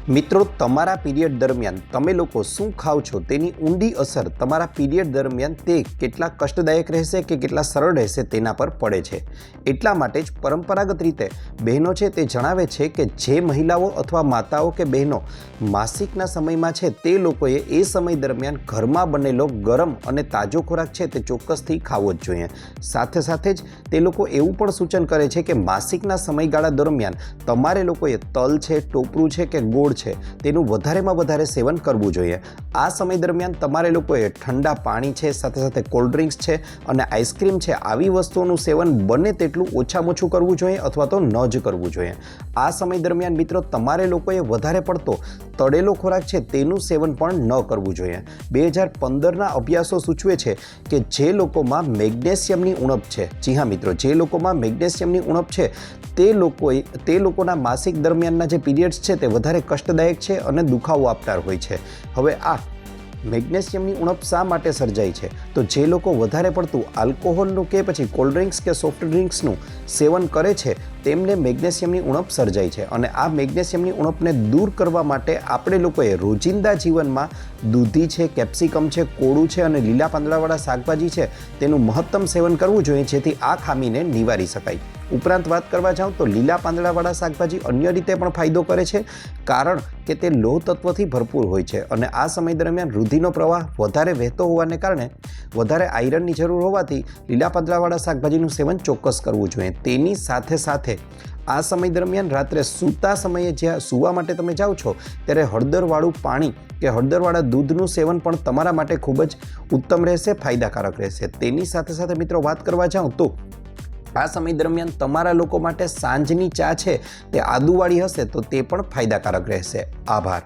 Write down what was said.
મિત્રો, તમારા પીરિયડ દરમિયાન તમે લોકો શું ખાઓ છો તેની ઊંડી અસર તમારા પીરિયડ દરમિયાન તે કેટલા કષ્ટદાયક રહેશે કે કેટલા સરળ રહેશે તેના પર પડે છે। એટલા માટે જ પરંપરાગત રીતે બહેનો છે તે જણાવે છે કે જે મહિલાઓ અથવા માતાઓ કે બહેનો માસિકના સમયમાં છે તે લોકોએ એ સમય દરમિયાન ઘરમાં બનેલો ગરમ અને તાજો ખોરાક છે તે ચોક્કસથી ખાવો જ જોઈએ। સાથે સાથે જ તે લોકો એવું પણ સૂચન કરે છે કે માસિકના સમયગાળા દરમિયાન તમારે લોકોએ તલ છે, ટોપરું છે કે ગોળ છે તેનું વધારેમાં વધારે સેવન કરવું જોઈએ। આ સમય દરમિયાન તમારે લોકોએ ઠંડા પાણી છે, સાથે સાથે કોલ્ડ ડ્રિંક્સ છે અને આઈસ્ક્રીમ છે, આવી વસ્તુઓનું સેવન બને તેટલું ઓછામાં ઓછું કરવું જોઈએ અથવા તો ન જ કરવું જોઈએ। આ સમય દરમિયાન મિત્રો તમારે લોકોએ વધારે પડતો તળેલો ખોરાક છે તેનું સેવન પણ ન કરવું જોઈએ। 2015ના અભ્યાસો સૂચવે છે કે જે લોકોમાં મેગ્નેશિયમની ઉણપ છે, જી હા મિત્રો, જે લોકોમાં મેગ્નેશિયમની ઉણપ છે તે લોકોના માસિક દરમિયાનના જે પીરિયડ્સ છે તે વધારે કષ્ટદાયક છે અને દુખાવો આપનાર હોય છે। હવે આ મેગ્નેશિયમની ઉણપ શા માટે સર્જાય છે? તો જે લોકો વધારે પડતું આલ્કોહોલનું કે પછી કોલ્ડ ડ્રિંક્સ કે સોફ્ટ ડ્રિંક્સનું સેવન કરે છે તેમને મેગ્નેશિયમની ઉણપ સર્જાય છે અને આ મેગ્નેશિયમની ઉણપને દૂર કરવા માટે આપણે લોકોએ રોજિંદા જીવનમાં દૂધી છે, કેપ્સિકમ છે, કોળું છે અને લીલા પાંદડાવાળા શાકભાજી છે તેનું મહત્તમ સેવન કરવું જોઈએ, જેથી આ ખામીને નિવારી શકાય। ઉપરાંત વાત કરવા જાઉં તો લીલા પાંદડાવાળા શાકભાજી અન્ય રીતે પણ ફાયદો કરે છે, કારણ કે તે લોહ તત્વથી ભરપૂર હોય છે અને આ સમય દરમિયાન રુધિરનો પ્રવાહ વધારે વહેતો હોવાને કારણે વધારે આયરનની જરૂર હોવાથી લીલા પાંદડાવાળા શાકભાજીનું સેવન ચોક્કસ કરવું જોઈએ। તેની સાથે સાથે આ સમય દરમિયાન રાત્રે સૂતા સમયે જ્યાં સૂવા માટે તમે જાઓ છો ત્યારે હળદરવાળું પાણી કે હળદરવાળા દૂધનું સેવન પણ તમારા માટે ખૂબ જ ઉત્તમ રહેશે, ફાયદાકારક રહેશે। તેની સાથે સાથે મિત્રો વાત કરવા જાઉં તો આ સમય દરમિયાન તમારા લોકો માટે સાંજની ચા છે તે આદુવાળી હશે તો તે પણ ફાયદાકારક રહેશે। આભાર।